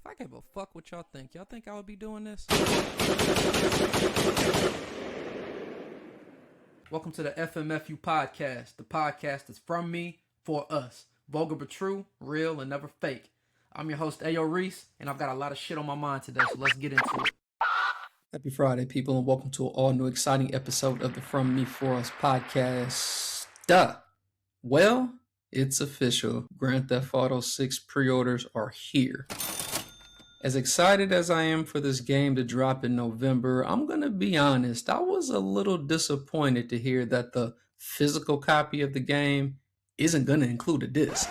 If I gave a fuck what y'all think I would be doing this? Welcome to the FMFU podcast, the podcast that's from me, for us. Vulgar but true, real and never fake. I'm your host, Reese, and I've got a lot of shit on my mind today, so let's get into it. Happy Friday, people, and welcome to an all-new exciting episode of the From Me For Us podcast. Well, it's official. Grand Theft Auto 6 pre-orders are here. As excited as I am for this game to drop in November, I'm going to be honest, I was a little disappointed to hear that the physical copy of the game isn't going to include a disc.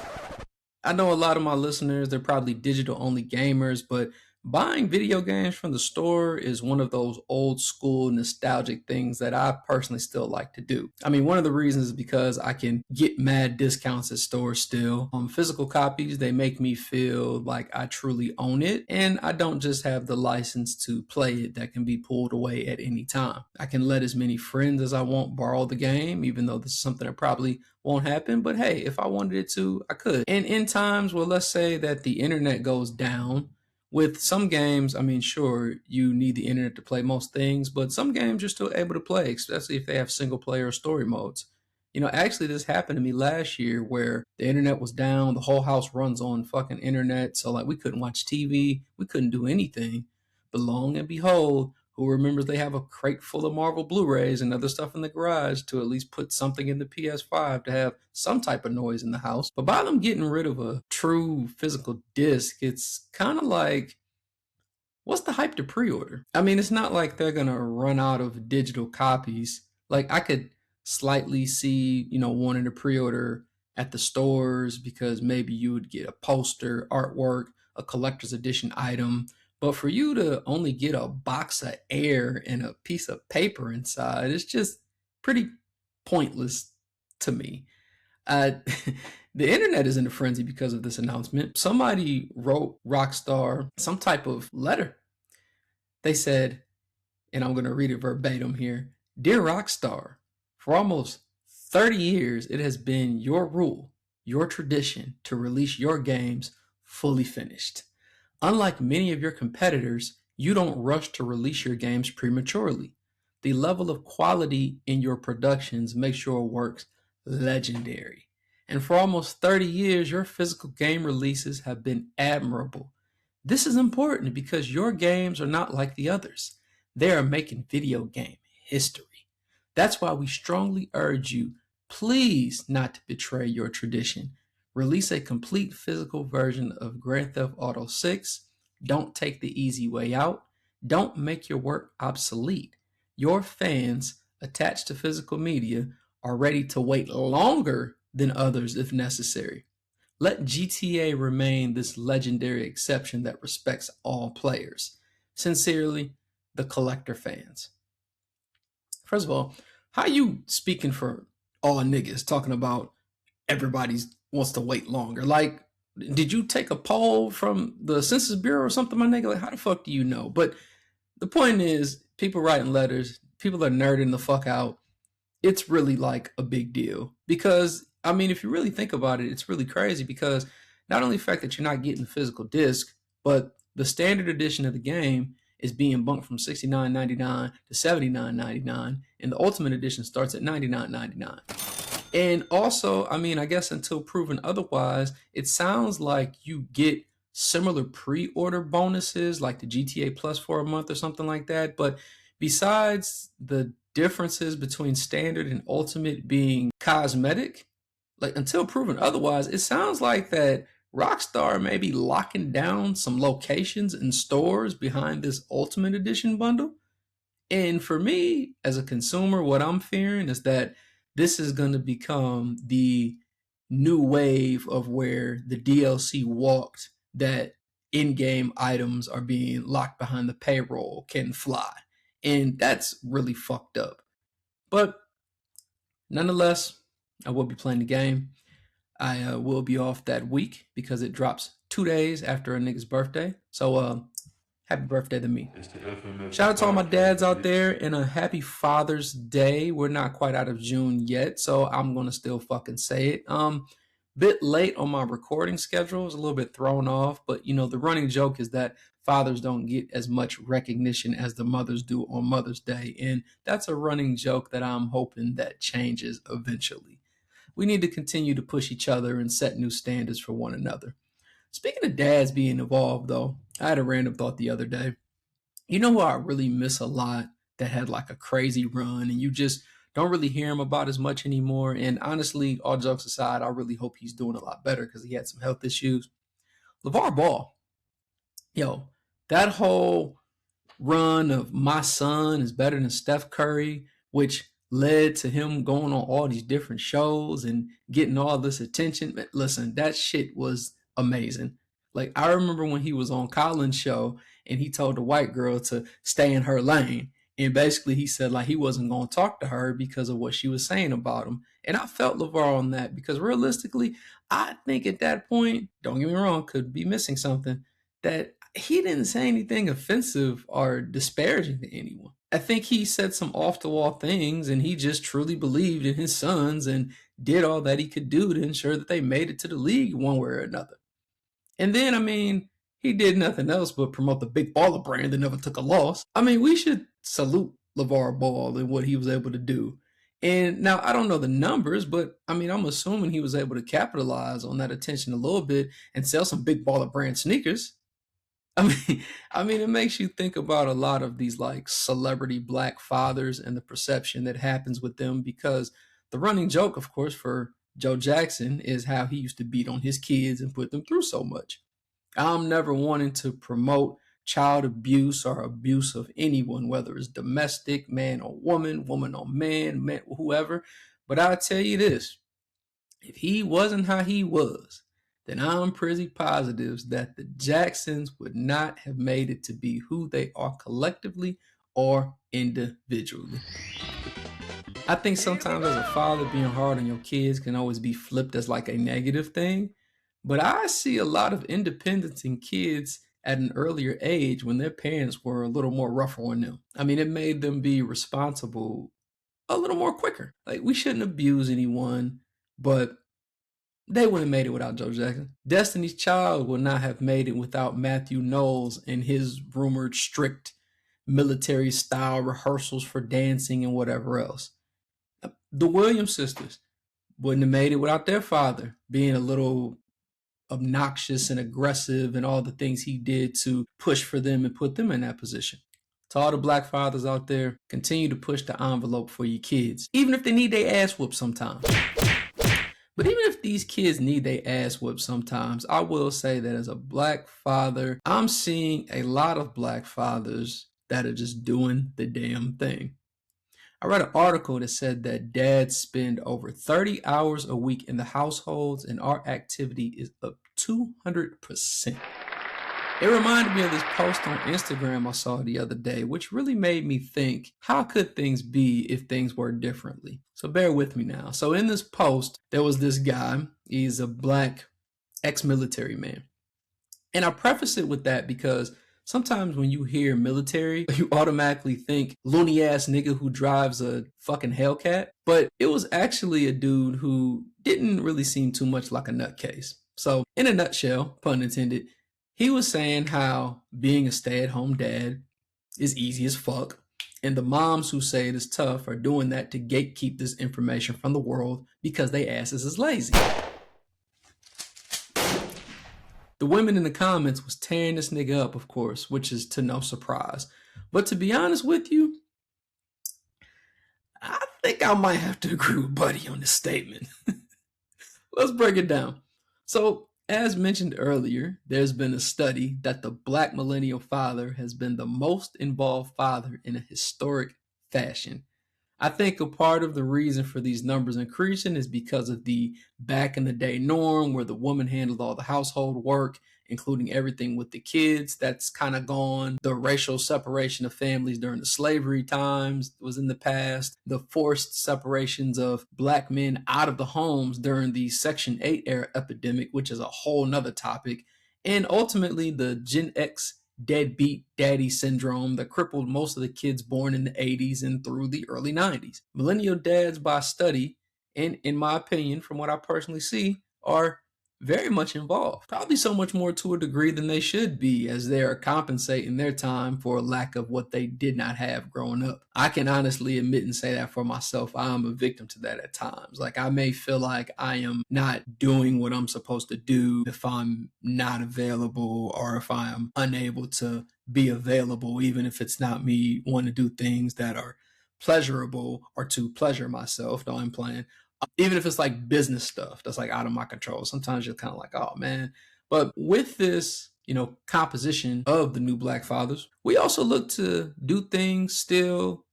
I know a lot of my listeners, they're probably digital-only gamers, but buying video games from the store is one of those old school nostalgic things that I personally still like to do. I mean, one of the reasons is because I can get mad discounts at stores still. Physical copies, they make me feel like I truly own it, and I don't just have the license to play it that can be pulled away at any time. I can let as many friends as I want borrow the game, even though this is something that probably won't happen, but hey, if I wanted it to, I could. And in times, well, let's say that the internet goes down. With some games, I mean, sure, you need the internet to play most things, but some games you're still able to play, especially if they have single player or story modes. You know, actually, this happened to me last year where the internet was down, the whole house runs on fucking internet, so like we couldn't watch TV, we couldn't do anything. But long and behold, who remembers they have a crate full of Marvel Blu-rays and other stuff in the garage to at least put something in the PS5 to have some type of noise in the house. But by them getting rid of a true physical disc, it's kind of like, what's the hype to pre-order? I mean, it's not like they're going to run out of digital copies. Like I could slightly see, wanting to pre-order at the stores because maybe you would get a poster, artwork, a collector's edition item. But for you to only get a box of air and a piece of paper inside, it's just pretty pointless to me. The internet is in a frenzy because of this announcement. Somebody wrote Rockstar some type of letter. They said, and I'm going to read it verbatim here, "Dear Rockstar, for almost 30 years, it has been your rule, your tradition to release your games fully finished. Unlike many of your competitors, you don't rush to release your games prematurely. The level of quality in your productions makes your works legendary. And for almost 30 years, your physical game releases have been admirable. This is important because your games are not like the others. They are making video game history. That's why we strongly urge you, please not to betray your tradition. Release a complete physical version of Grand Theft Auto 6. Don't take the easy way out. Don't make your work obsolete. Your fans attached to physical media are ready to wait longer than others if necessary. Let GTA remain this legendary exception that respects all players. Sincerely, the collector fans." First of all, how you speaking for all niggas talking about everybody's wants to wait longer? Like, did you take a poll from the Census Bureau or something, my nigga? Like, how the fuck do you know? But the point is, people writing letters, people are nerding the fuck out. It's really like a big deal because, I mean, if you really think about it, it's really crazy because not only the fact that you're not getting the physical disc, but the standard edition of the game is being bumped from $69.99 to $79.99, and the Ultimate Edition starts at $99.99. And also, I mean, I guess until proven otherwise, it sounds like you get similar pre-order bonuses like the GTA Plus for a month or something like that. But besides the differences between standard and ultimate being cosmetic, like until proven otherwise, it sounds like that Rockstar may be locking down some locations and stores behind this Ultimate Edition bundle. And for me, as a consumer, what I'm fearing is that this is going to become the new wave of where the DLC walked, that in-game items are being locked behind the paywall can fly. And that's really fucked up. But nonetheless, I will be playing the game. I will be off that week because it drops 2 days after a nigga's birthday. So happy birthday to me. Shout out to all my dads out there and a happy Father's Day. We're not quite out of June yet, so I'm going to still fucking say it. Bit late on my recording schedule. I was a little bit thrown off, but the running joke is that fathers don't get as much recognition as the mothers do on Mother's Day. And that's a running joke that I'm hoping that changes eventually. We need to continue to push each other and set new standards for one another. Speaking of dads being involved, though, I had a random thought the other day. You know who I really miss a lot that had like a crazy run and you just don't really hear him about as much anymore? And honestly, all jokes aside, I really hope he's doing a lot better because he had some health issues. LeVar Ball. Yo, that whole run of my son is better than Steph Curry, which led to him going on all these different shows and getting all this attention. Listen, that shit was amazing. Like, I remember when he was on Colin's show and he told the white girl to stay in her lane. And basically he said like he wasn't going to talk to her because of what she was saying about him. And I felt LeVar on that because realistically, I think at that point, don't get me wrong, could be missing something, that he didn't say anything offensive or disparaging to anyone. I think he said some off the wall things and he just truly believed in his sons and did all that he could do to ensure that they made it to the league one way or another. And then, he did nothing else but promote the big baller brand that never took a loss. We should salute LeVar Ball and what he was able to do. And now I don't know the numbers, but I'm assuming he was able to capitalize on that attention a little bit and sell some big baller brand sneakers. It makes you think about a lot of these like celebrity black fathers and the perception that happens with them because the running joke, of course, for Joe Jackson is how he used to beat on his kids and put them through so much. I'm never wanting to promote child abuse or abuse of anyone, whether it's domestic, man or woman, woman or man, whoever. But I'll tell you this, if he wasn't how he was, then I'm pretty positive that the Jacksons would not have made it to be who they are collectively or individually. I think sometimes as a father, being hard on your kids can always be flipped as like a negative thing. But I see a lot of independence in kids at an earlier age when their parents were a little more rougher on them. It made them be responsible a little more quicker. Like, we shouldn't abuse anyone, but they wouldn't have made it without Joe Jackson. Destiny's Child would not have made it without Matthew Knowles and his rumored strict military style rehearsals for dancing and whatever else. The Williams sisters wouldn't have made it without their father being a little obnoxious and aggressive and all the things he did to push for them and put them in that position. To all the black fathers out there, continue to push the envelope for your kids, even if they need their ass whooped sometimes. But even if these kids need their ass whooped sometimes, I will say that as a black father, I'm seeing a lot of black fathers that are just doing the damn thing. I read an article that said that dads spend over 30 hours a week in the households and our activity is up 200%. It reminded me of this post on Instagram I saw the other day, which really made me think, how could things be if things were differently? So bear with me now. So in this post, there was this guy. He's a black ex-military man. And I preface it with that because sometimes when you hear military, you automatically think loony ass nigga who drives a fucking Hellcat. But it was actually a dude who didn't really seem too much like a nutcase. So in a nutshell, pun intended, he was saying how being a stay-at-home dad is easy as fuck. And the moms who say it is tough are doing that to gatekeep this information from the world because they asses is lazy. The women in the comments was tearing this nigga up, of course, which is to no surprise. But to be honest with you, I think I might have to agree with Buddy on this statement. Let's break it down. So, as mentioned earlier, there's been a study that the black millennial father has been the most involved father in a historic fashion. I think a part of the reason for these numbers increasing is because of the back in the day norm where the woman handled all the household work, including everything with the kids. That's kind of gone. The racial separation of families during the slavery times was in the past. The forced separations of black men out of the homes during the Section 8 era epidemic, which is a whole nother topic. And ultimately the Gen X deadbeat daddy syndrome that crippled most of the kids born in the 80s and through the early 90s. Millennial dads by study, and in my opinion, from what I personally see, are very much involved. Probably so much more to a degree than they should be, as they are compensating their time for a lack of what they did not have growing up. I can honestly admit and say that for myself. I am a victim to that at times. Like, I may feel like I am not doing what I'm supposed to do if I'm not available, or if I am unable to be available, even if it's not me wanting to do things that are pleasurable or to pleasure myself. No, I'm playing. Even if it's like business stuff that's like out of my control, sometimes you're kind of like, oh man. But with this, composition of the new Black Fathers, we also look to do things still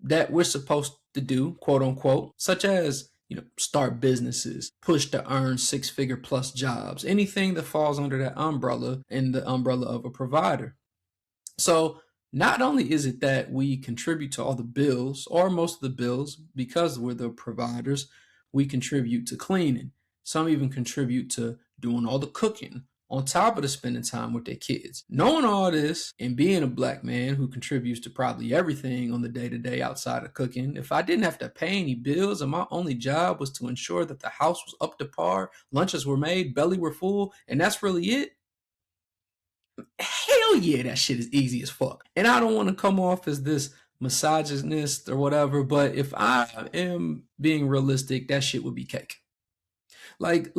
that we're supposed to do, quote unquote, such as, start businesses, push to earn 6-figure plus jobs, anything that falls under that umbrella, in the umbrella of a provider. So not only is it that we contribute to all the bills, or most of the bills, because we're the providers, we contribute to cleaning. Some even contribute to doing all the cooking, on top of the spending time with their kids. Knowing all this and being a Black man who contributes to probably everything on the day-to-day outside of cooking, if I didn't have to pay any bills and my only job was to ensure that the house was up to par, lunches were made, belly were full, and that's really it, hell yeah, that shit is easy as fuck. And I don't want to come off as this misogynist or whatever, but if I am being realistic, that shit would be cake. Like,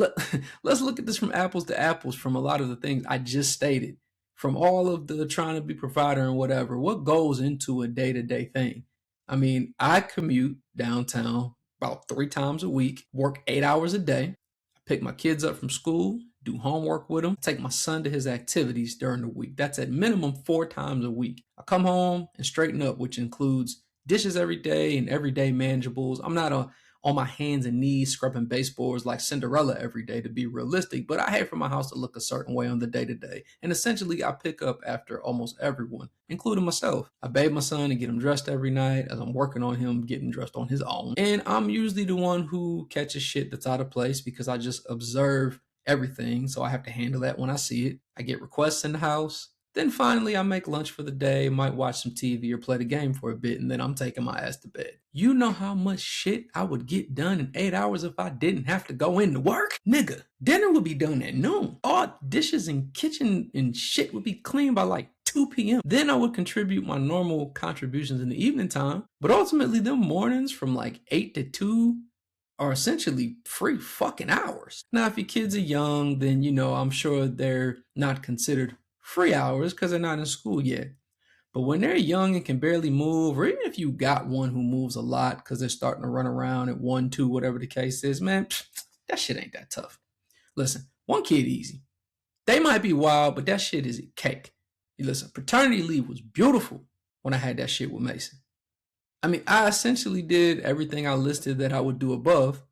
let's look at this from apples to apples, from a lot of the things I just stated, from all of the trying to be provider and whatever. What goes into a day-to-day thing? I mean, I commute downtown about 3 times a week, work 8 hours a day, I pick my kids up from school, do homework with them, take my son to his activities during the week. That's at minimum 4 times a week. I come home and straighten up, which includes dishes every day and everyday manageables. I'm not on my hands and knees scrubbing baseboards like Cinderella every day, to be realistic, but I hate for my house to look a certain way on the day-to-day. And essentially, I pick up after almost everyone, including myself. I bathe my son and get him dressed every night as I'm working on him getting dressed on his own. And I'm usually the one who catches shit that's out of place because I just observe everything, so I have to handle that when I see it. I get requests in the house. Then finally, I make lunch for the day, might watch some TV or play the game for a bit, and then I'm taking my ass to bed. You know how much shit I would get done in 8 hours if I didn't have to go into work? Nigga, dinner would be done at noon. All dishes and kitchen and shit would be clean by like 2 p.m. Then I would contribute my normal contributions in the evening time, but ultimately them mornings from like 8 to 2 are essentially free fucking hours. Now, if your kids are young, then, I'm sure they're not considered free hours because they're not in school yet. But when they're young and can barely move, or even if you got one who moves a lot because they're starting to run around at 1, 2, whatever the case is, man, that shit ain't that tough. Listen, one kid easy. They might be wild, but that shit is a cake. Listen, paternity leave was beautiful when I had that shit with Mason. I mean, I essentially did everything I listed that I would do above.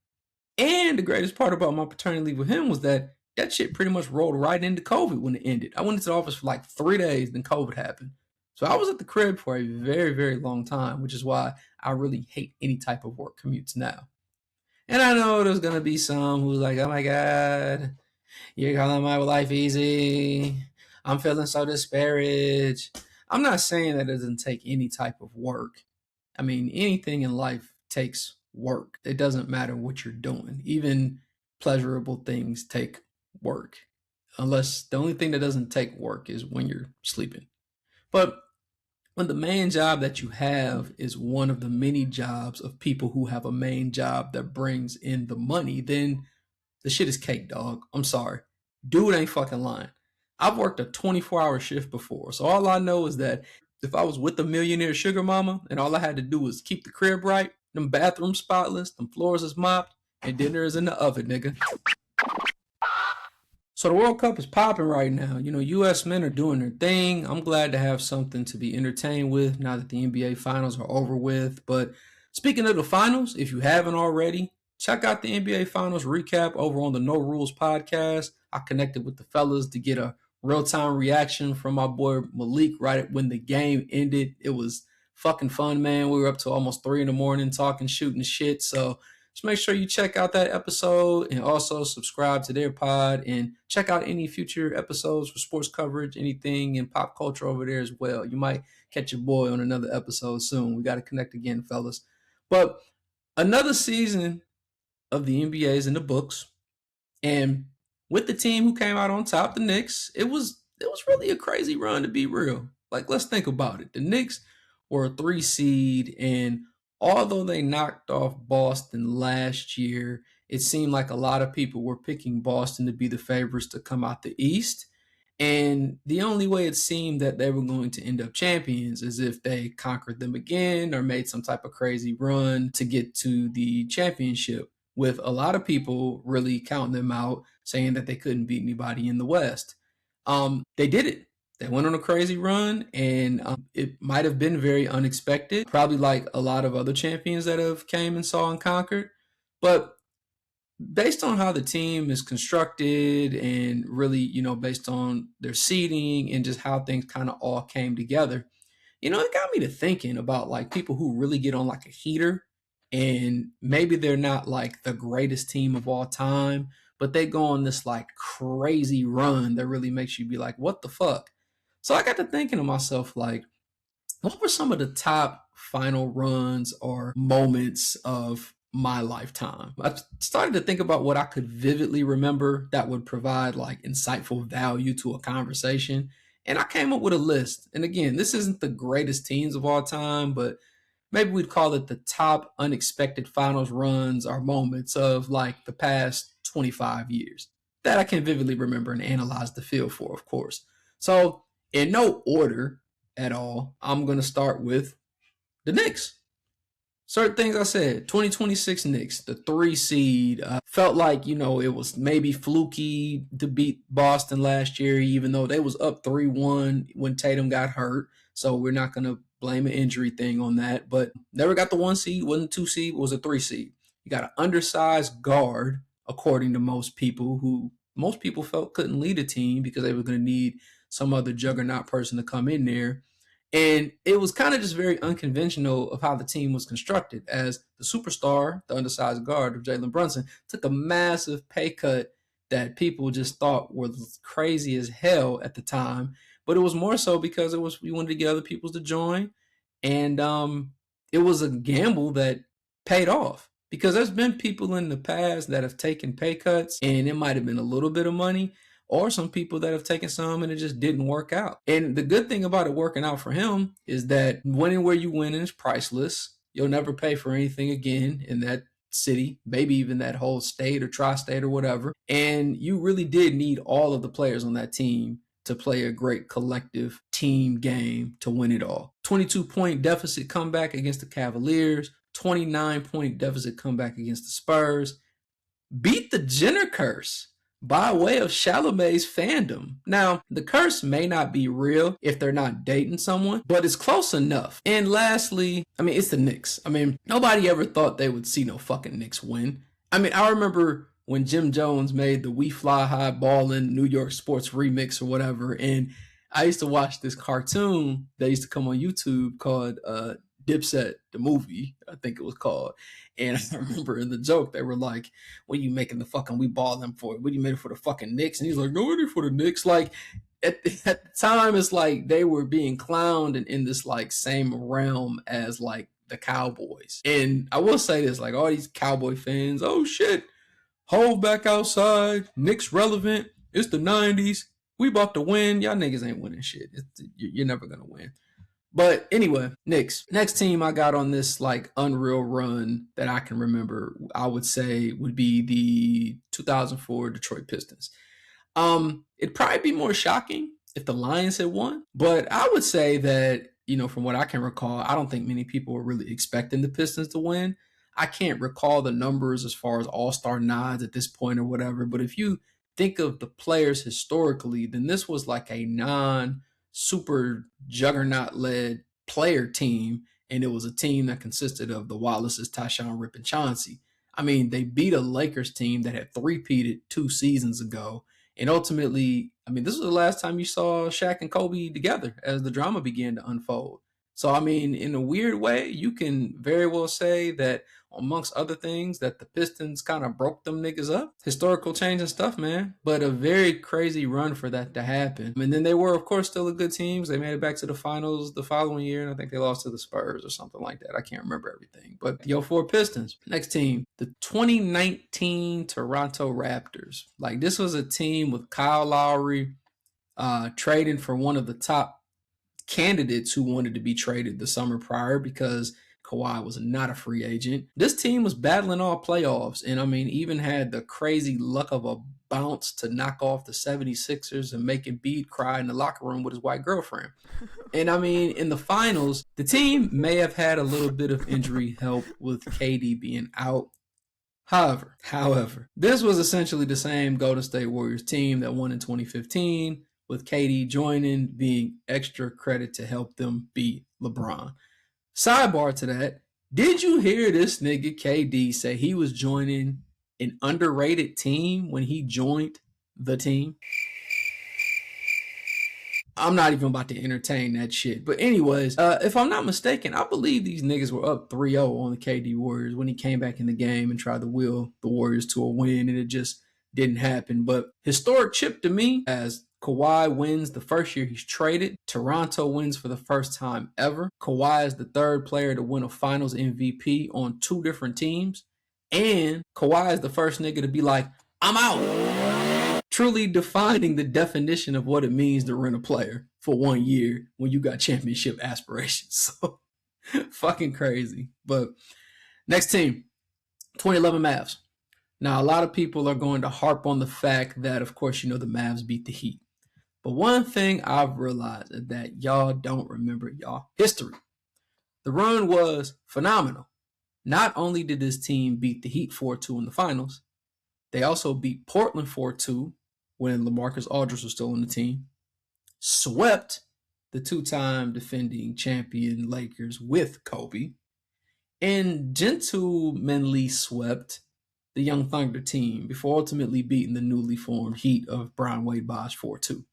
And the greatest part about my paternity leave with him was that shit pretty much rolled right into COVID when it ended. I went into the office for like 3 days, then COVID happened. So I was at the crib for a very, very long time, which is why I really hate any type of work commutes now. And I know there's going to be some who's like, oh my God, you're calling my life easy. I'm feeling so disparaged. I'm not saying that it doesn't take any type of work. I mean, anything in life takes work. It doesn't matter what you're doing. Even pleasurable things take work. Unless the only thing that doesn't take work is when you're sleeping. But when the main job that you have is one of the many jobs of people who have a main job that brings in the money, then the shit is cake, dog. I'm sorry. Dude ain't fucking lying. I've worked a 24-hour shift before, so all I know is that if I was with a millionaire sugar mama and all I had to do was keep the crib right, them bathrooms spotless, them floors is mopped, and dinner is in the oven, nigga. So the World Cup is popping right now. U.S. men are doing their thing. I'm glad to have something to be entertained with now that the NBA finals are over with. But speaking of the finals, if you haven't already, check out the NBA finals recap over on the No Rules podcast. I connected with the fellas to get a real-time reaction from my boy Malik right when the game ended. It was fucking fun, man. We were up to almost 3 a.m. talking, shooting shit. So just make sure you check out that episode and also subscribe to their pod and check out any future episodes for sports coverage, anything in pop culture over there as well. You might catch your boy on another episode soon. We got to connect again, fellas. But another season of the NBA is in the books. And with the team who came out on top, the Knicks, it was really a crazy run to be real. Like, let's think about it. The Knicks were a 3 seed, and although they knocked off Boston last year, it seemed like a lot of people were picking Boston to be the favorites to come out the East. And the only way it seemed that they were going to end up champions is if they conquered them again or made some type of crazy run to get to the championship, with a lot of people really counting them out, saying that they couldn't beat anybody in the West. They did it. They went on a crazy run, and it might have been very unexpected, probably like a lot of other champions that have came and saw and conquered. But based on how the team is constructed and really, based on their seating and just how things kind of all came together, it got me to thinking about like people who really get on like a heater, and maybe they're not like the greatest team of all time, but they go on this like crazy run that really makes you be like, what the fuck? So I got to thinking to myself, like, what were some of the top final runs or moments of my lifetime? I started to think about what I could vividly remember that would provide like insightful value to a conversation. And I came up with a list. And again, this isn't the greatest teams of all time, but maybe we'd call it the top unexpected finals runs or moments of like the past 25 years that I can vividly remember and analyze the feel for, of course. So, in no order at all, I'm going to start with the Knicks. Certain things I said, 2026 Knicks, the 3 seed, felt like, it was maybe fluky to beat Boston last year, even though they was up 3-1 when Tatum got hurt. So we're not going to blame an injury thing on that. But never got the 1 seed, wasn't a 2 seed, was a 3 seed. You got an undersized guard, according to most people, who most people felt couldn't lead a team because they were going to need some other juggernaut person to come in there. And it was kind of just very unconventional of how the team was constructed, as the superstar, the undersized guard of Jalen Brunson, took a massive pay cut that people just thought was crazy as hell at the time. But it was more so because we wanted to get other people to join. And it was a gamble that paid off, because there's been people in the past that have taken pay cuts and it might have been a little bit of money, or some people that have taken some and it just didn't work out. And the good thing about it working out for him is that winning where you win is priceless. You'll never pay for anything again in that city, maybe even that whole state or tri-state or whatever. And you really did need all of the players on that team to play a great collective team game to win it all. 22-point deficit comeback against the Cavaliers, 29-point deficit comeback against the Spurs. Beat the Jenner curse by way of Chalamet's fandom. Now, the curse may not be real if they're not dating someone, but it's close enough. And lastly, it's the Knicks. Nobody ever thought they would see no fucking Knicks win. I remember when Jim Jones made the We Fly High Ballin' New York Sports remix or whatever, and I used to watch this cartoon that used to come on YouTube called Dipset, the movie, I think it was called. And I remember in the joke, they were like, what are you making the fucking We Ballin' for? What are you making for the fucking Knicks? And he's like, no, it ain't for the Knicks. Like, at the time, it's like they were being clowned in this like same realm as like the Cowboys. And I will say this, like all these Cowboy fans, oh shit, Hove back outside, Knicks relevant, it's the 90s, we about to win. Y'all niggas ain't winning shit. You're never gonna win. But anyway, Knicks. Next team I got on this like unreal run that I can remember, I would say would be the 2004 Detroit Pistons. It'd probably be more shocking if the Lions had won, but I would say that, from what I can recall, I don't think many people were really expecting the Pistons to win. I can't recall the numbers as far as all-star nods at this point or whatever, but if you think of the players historically, then this was like a super juggernaut-led player team, and it was a team that consisted of the Wallaces, Tyshawn, Rip, and Chauncey. They beat a Lakers team that had three-peated 2 seasons ago, and ultimately, this was the last time you saw Shaq and Kobe together as the drama began to unfold. So, I mean, in a weird way, you can very well say that, amongst other things, that the Pistons kind of broke them niggas up. Historical change and stuff, man. But a very crazy run for that to happen. And then they were, of course, still a good team. They made it back to the finals the following year, and I think they lost to the Spurs or something like that. I can't remember everything. But the 04 Pistons. Next team, the 2019 Toronto Raptors. Like, this was a team with Kyle Lowry trading for one of the top candidates who wanted to be traded the summer prior because Kawhi was not a free agent. This team was battling all playoffs, and I mean, even had the crazy luck of a bounce to knock off the 76ers and make Embiid cry in the locker room with his white girlfriend. And I mean, in the finals, the team may have had a little bit of injury help with KD being out. However, this was essentially the same Golden State Warriors team that won in 2015, with KD joining being extra credit to help them beat LeBron. Sidebar to that, did you hear this nigga KD say he was joining an underrated team when he joined the team? I'm not even about to entertain that shit. But anyways, if I'm not mistaken, I believe these niggas were up 3-0 on the KD Warriors when he came back in the game and tried to will the Warriors to a win, and it just didn't happen. But historic chip to me, as Kawhi wins the first year he's traded. Toronto wins for the first time ever. Kawhi is the third player to win a finals MVP on 2 different teams. And Kawhi is the first nigga to be like, I'm out. Truly defining the definition of what it means to rent a player for 1 year when you got championship aspirations. So fucking crazy. But next team, 2011 Mavs. Now, a lot of people are going to harp on the fact that, of course, the Mavs beat the Heat. But one thing I've realized is that y'all don't remember y'all history. The run was phenomenal. Not only did this team beat the Heat 4-2 in the finals, they also beat Portland 4-2 when LaMarcus Aldridge was still on the team, swept the 2-time defending champion Lakers with Kobe, and gentlemanly swept the Young Thunder team before ultimately beating the newly formed Heat of Brian Wade Bosh 4-2.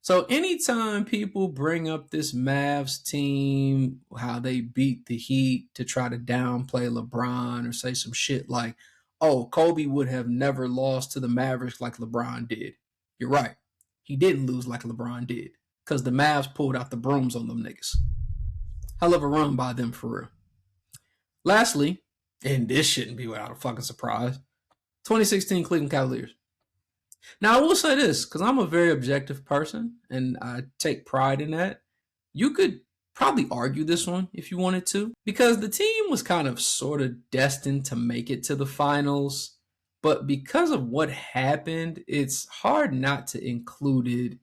So anytime people bring up this Mavs team, how they beat the Heat to try to downplay LeBron or say some shit like, oh, Kobe would have never lost to the Mavericks like LeBron did. You're right. He didn't lose like LeBron did because the Mavs pulled out the brooms on them niggas. Hell of a run by them for real. Lastly, and this shouldn't be without a fucking surprise, 2016 Cleveland Cavaliers. Now, I will say this, because I'm a very objective person, and I take pride in that. You could probably argue this one if you wanted to, because the team was kind of sort of destined to make it to the finals, but because of what happened, it's hard not to include it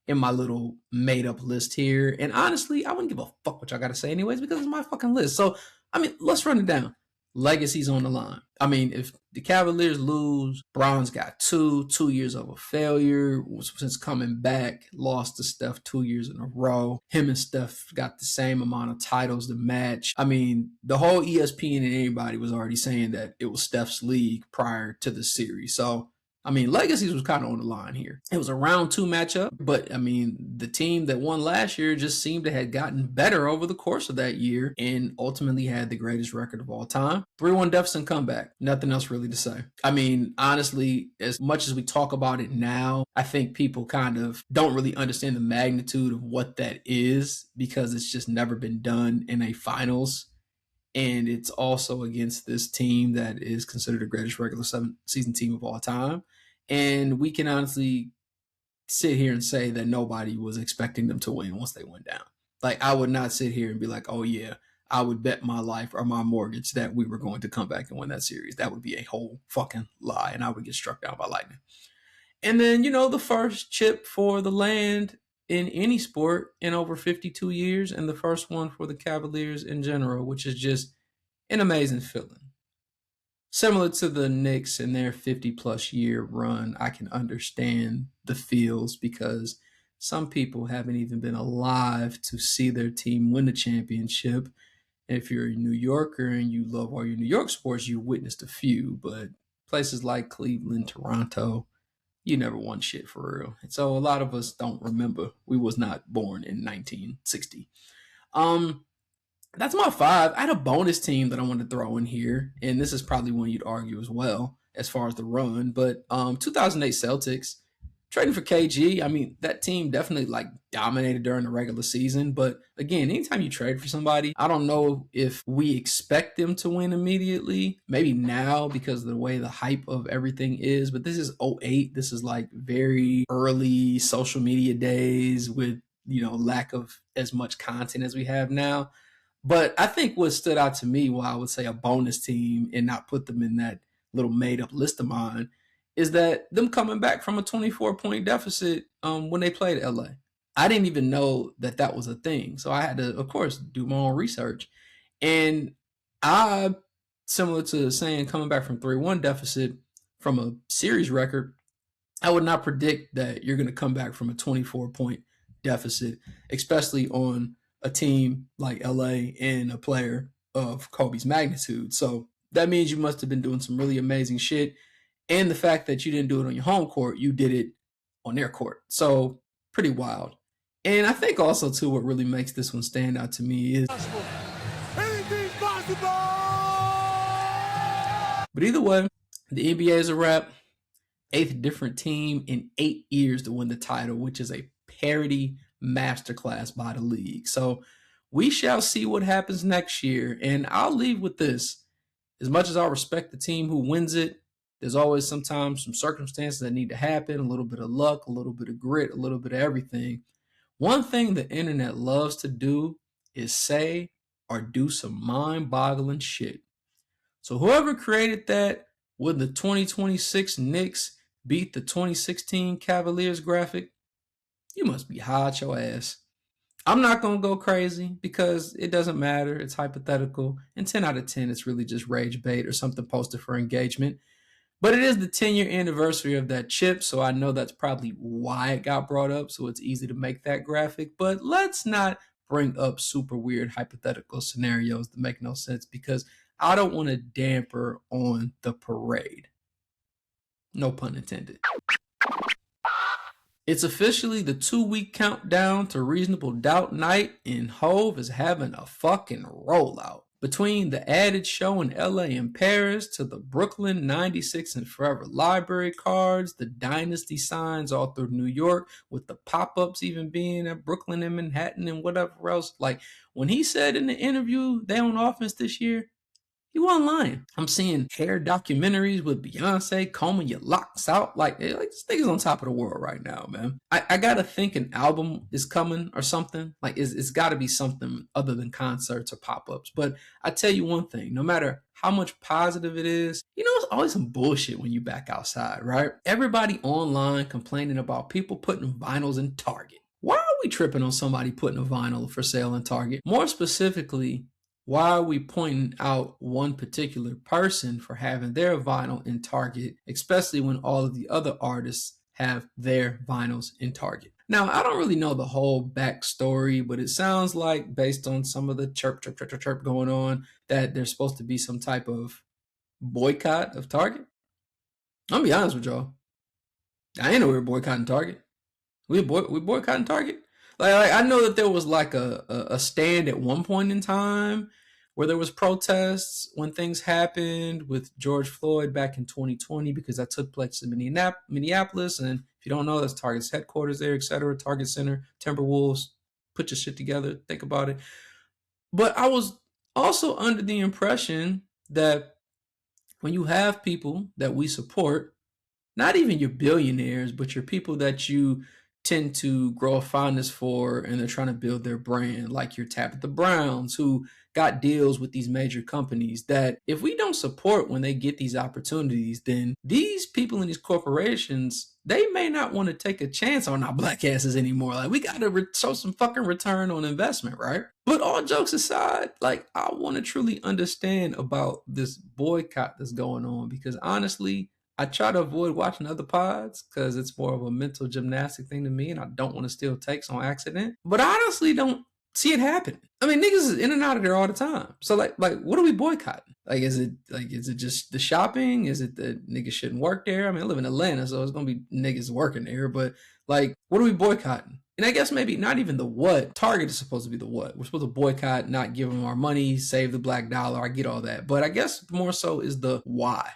in my little made-up list here. And honestly, I wouldn't give a fuck what y'all got to say anyways, because it's my fucking list. So, I mean, let's run it down. Legacy's on the line. I mean, if the Cavaliers lose, Bron's got 2 years of a failure since coming back, lost to Steph 2 years in a row. Him and Steph got the same amount of titles to match. I mean, the whole ESPN and everybody was already saying that it was Steph's league prior to the series. So, I mean, Legacies was kind of on the line here. It was a round 2 matchup, but I mean, the team that won last year just seemed to have gotten better over the course of that year and ultimately had the greatest record of all time. 3-1 deficit comeback. Nothing else really to say. I mean, honestly, as much as we talk about it now, I think people kind of don't really understand the magnitude of what that is because it's just never been done in a finals. And it's also against this team that is considered the greatest regular season team of all time. And we can honestly sit here and say that nobody was expecting them to win once they went down. Like, I would not sit here and be like, oh yeah, I would bet my life or my mortgage that we were going to come back and win that series. That would be a whole fucking lie, and I would get struck down by lightning. And then, the first chip for the land in any sport in over 52 years, and the first one for the Cavaliers in general, which is just an amazing feeling. Similar to the Knicks and their 50-plus year run, I can understand the feels because some people haven't even been alive to see their team win the championship. And if you're a New Yorker and you love all your New York sports, you witnessed a few. But places like Cleveland, Toronto, you never won shit for real. And so a lot of us don't remember. We was not born in 1960. That's my 5. I had a bonus team that I wanted to throw in here, and this is probably one you'd argue as well as far as the run. But 2008 Celtics trading for KG. I mean, that team definitely like dominated during the regular season. But again, anytime you trade for somebody, I don't know if we expect them to win immediately. Maybe now because of the way the hype of everything is. But this is '08. This is like very early social media days with lack of as much content as we have now. But I think what stood out to me, why I would say a bonus team and not put them in that little made up list of mine, is that them coming back from a 24-point deficit when they played LA. I didn't even know that that was a thing. So I had to, of course, do my own research. And I, similar to saying coming back from 3-1 deficit from a series record, I would not predict that you're going to come back from a 24-point deficit, especially on a team like LA and a player of Kobe's magnitude. So that means you must have been doing some really amazing shit. And the fact that you didn't do it on your home court, you did it on their court. So pretty wild. And I think also too, what really makes this one stand out to me is anything's possible. But either way, the NBA is a wrap. 8th different team in 8 years to win the title, which is a parity masterclass by the league. So we shall see what happens next year. And I'll leave with this. As much as I respect the team who wins it, there's always sometimes some circumstances that need to happen, a little bit of luck, a little bit of grit, a little bit of everything. One thing the internet loves to do is say or do some mind-boggling shit. So whoever created that, would the 2026 Knicks beat the 2016 Cavaliers graphic? You must be high at your ass. I'm not going to go crazy because it doesn't matter. It's hypothetical. And 10 out of 10, it's really just rage bait or something posted for engagement. But it is the 10-year anniversary of that chip, so I know that's probably why it got brought up, so it's easy to make that graphic. But let's not bring up super weird hypothetical scenarios that make no sense because I don't want to damper on the parade. No pun intended. It's officially the 2-week countdown to Reasonable Doubt night, and Hove is having a fucking rollout. Between the added show in LA and Paris to the Brooklyn 96 and Forever Library cards, the Dynasty signs all through New York, with the pop-ups even being at Brooklyn and Manhattan and whatever else. Like, when he said in the interview they on offense this year, he wasn't lying. I'm seeing hair documentaries with Beyonce combing your locks out. Like this nigga's on top of the world right now, man. I gotta think an album is coming or something. Like it's gotta be something other than concerts or pop-ups. But I tell you one thing, no matter how much positive it is, it's always some bullshit when you back outside, right? Everybody online complaining about people putting vinyls in Target. Why are we tripping on somebody putting a vinyl for sale in Target? More specifically, why are we pointing out one particular person for having their vinyl in Target, especially when all of the other artists have their vinyls in Target? Now, I don't really know the whole backstory, but it sounds like, based on some of the chirp going on, that there's supposed to be some type of boycott of Target. I'll be honest with y'all. I ain't know we were boycotting Target. We boycotting Target? Like I know that there was like a stand at one point in time where there was protests when things happened with George Floyd back in 2020 because that took place in Minneapolis. And if you don't know, that's Target's headquarters there, etc. Target Center, Timberwolves, put your shit together, think about it. But I was also under the impression that when you have people that we support, not even your billionaires, but your people that you tend to grow a fondness for and they're trying to build their brand, like your Tabitha Browns who got deals with these major companies, that if we don't support when they get these opportunities, then these people in these corporations, they may not want to take a chance on our black asses anymore. Like we got to show some fucking return on investment, right? But all jokes aside, like I want to truly understand about this boycott that's going on because honestly, I try to avoid watching other pods because it's more of a mental gymnastic thing to me and I don't want to steal takes on accident. But I honestly don't see it happen. I mean, niggas is in and out of there all the time. So like what are we boycotting? Is it just the shopping? Is it that niggas shouldn't work there? I mean, I live in Atlanta, so it's gonna be niggas working there, but like what are we boycotting? And I guess maybe not even the what. Target is supposed to be the what. We're supposed to boycott, not give them our money, save the black dollar. I get all that. But I guess more so is the why.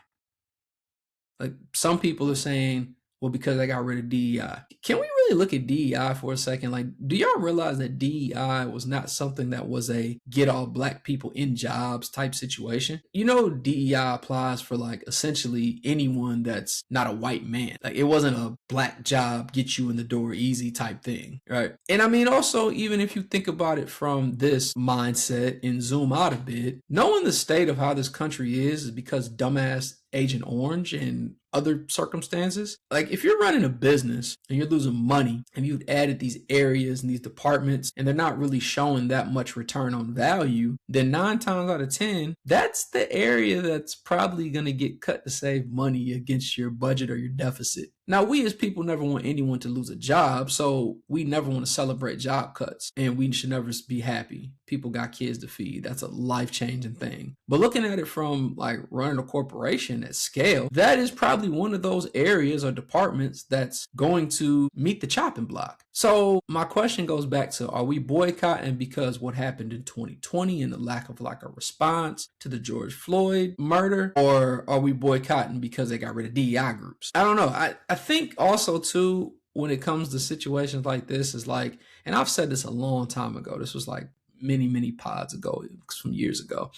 Like some people are saying, well, because I got rid of DEI. Can we really look at DEI for a second? Like, do y'all realize that DEI was not something that was a get all black people in jobs type situation? You know, DEI applies for like essentially anyone that's not a white man. Like it wasn't a black job, get you in the door easy type thing, right? And I mean, also, even if you think about it from this mindset and zoom out a bit, knowing the state of how this country is because dumbass Agent Orange and other circumstances. Like if you're running a business and you're losing money and you've added these areas and these departments and they're not really showing that much return on value, then 9 times out of 10, that's the area that's probably going to get cut to save money against your budget or your deficit. Now, we as people never want anyone to lose a job, so we never want to celebrate job cuts, and we should never be happy. People got kids to feed. That's a life-changing thing. But looking at it from like running a corporation at scale, that is probably one of those areas or departments that's going to meet the chopping block. So my question goes back to, are we boycotting because what happened in 2020 and the lack of like a response to the George Floyd murder, or are we boycotting because they got rid of DEI groups? I don't know. I think also too, when it comes to situations like this is like, and I've said this a long time ago, this was like many pods ago, from years ago.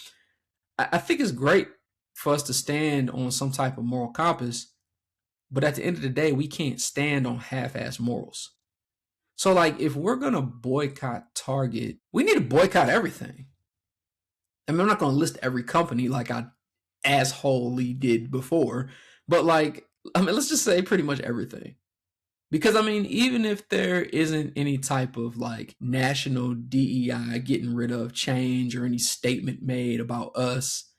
I think it's great for us to stand on some type of moral compass, but at the end of the day, we can't stand on half-ass morals. So like if we're going to boycott Target, we need to boycott everything. I mean, I'm not going to list every company like I assholely did before, but like, I mean, let's just say pretty much everything. Because I mean, even if there isn't any type of like national DEI getting rid of change or any statement made about us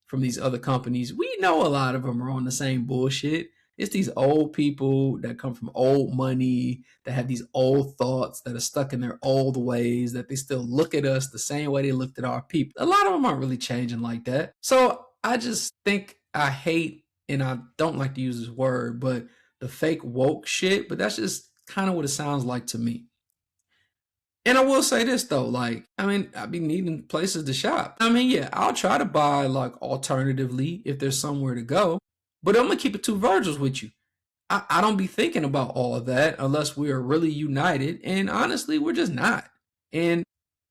from these other companies, we know a lot of them are on the same bullshit. It's these old people that come from old money, that have these old thoughts, that are stuck in their old ways, that they still look at us the same way they looked at our people. A lot of them aren't really changing like that. So I just think I hate, and I don't like to use this word, but the fake woke shit, but that's just kind of what it sounds like to me. And I will say this though, like, I mean, I be needing places to shop. I mean, yeah, I'll try to buy like alternatively if there's somewhere to go, but I'm gonna keep it 2 Virgils with you. I don't be thinking about all of that unless we are really united, and honestly, we're just not. And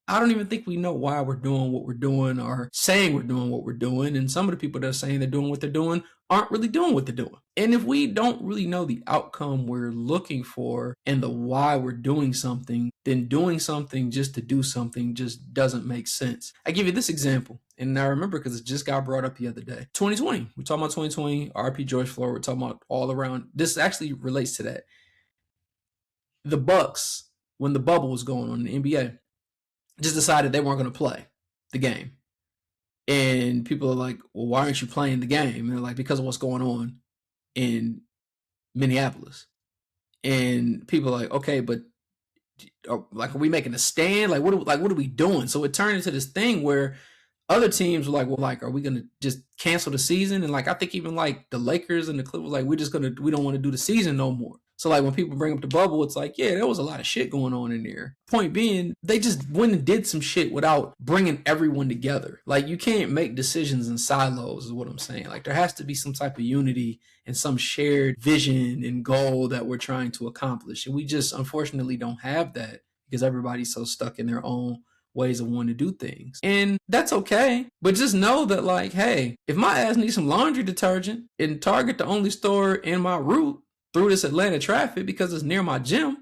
I don't even think we know why we're doing what we're doing or saying we're doing what we're doing. And some of the people that are saying they're doing what they're doing aren't really doing what they're doing. And if we don't really know the outcome we're looking for and the why we're doing something, then doing something just to do something just doesn't make sense. I give you this example, and I remember because it just got brought up the other day. 2020. We're talking about 2020, RP George Floyd. We're talking about all around. This actually relates to that. The Bucks, when the bubble was going on in the NBA, just decided they weren't going to play the game. And people are like, well, why aren't you playing the game? And they're like, because of what's going on in Minneapolis. And people are like, okay, but are we making a stand? Like, what are we doing? So it turned into this thing where other teams were like, well, like, are we going to just cancel the season? And like, I think even like the Lakers and the Clippers, like, we don't want to do the season no more. So like when people bring up the bubble, it's like, yeah, there was a lot of shit going on in there. Point being, they just went and did some shit without bringing everyone together. Like you can't make decisions in silos is what I'm saying. Like there has to be some type of unity and some shared vision and goal that we're trying to accomplish. And we just unfortunately don't have that because everybody's so stuck in their own ways of wanting to do things. And that's okay. But just know that like, hey, if my ass needs some laundry detergent and Target the only store in my route through this Atlanta traffic because it's near my gym,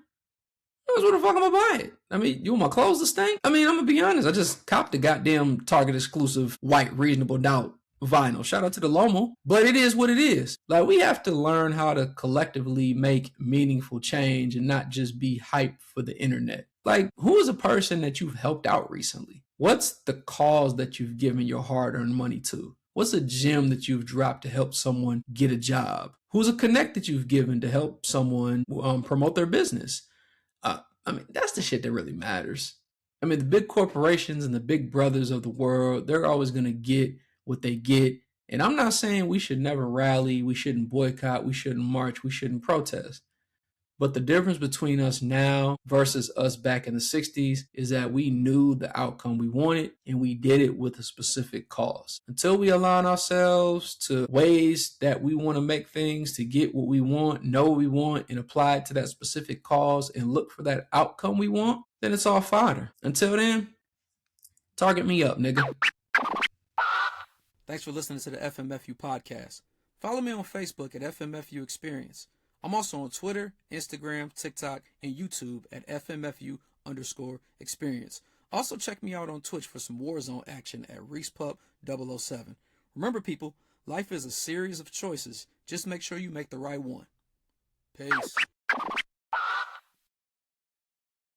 where the fuck am I buy it? I mean, you want my clothes to stink? I mean, I'm gonna be honest, I just copped the goddamn Target exclusive white reasonable doubt vinyl. Shout out to the Lomo. But it is what it is. Like we have to learn how to collectively make meaningful change and not just be hyped for the internet. Like, who is a person that you've helped out recently? What's the cause that you've given your hard-earned money to? What's a gem that you've dropped to help someone get a job? Who's a connect that you've given to help someone promote their business? I mean, that's the shit that really matters. I mean, the big corporations and the big brothers of the world, they're always going to get what they get. And I'm not saying we should never rally, we shouldn't boycott, we shouldn't march, we shouldn't protest. But the difference between us now versus us back in the 60s is that we knew the outcome we wanted and we did it with a specific cause. Until we align ourselves to ways that we want to make things to get what we want, know what we want, and apply it to that specific cause and look for that outcome we want, then it's all fodder. Until then, target me up, nigga. Thanks for listening to the FMFU podcast. Follow me on Facebook at FMFU Experience. I'm also on Twitter, Instagram, TikTok, and YouTube at FMFU_experience. Also check me out on Twitch for some Warzone action at ReesePup007. Remember people, life is a series of choices. Just make sure you make the right one. Peace.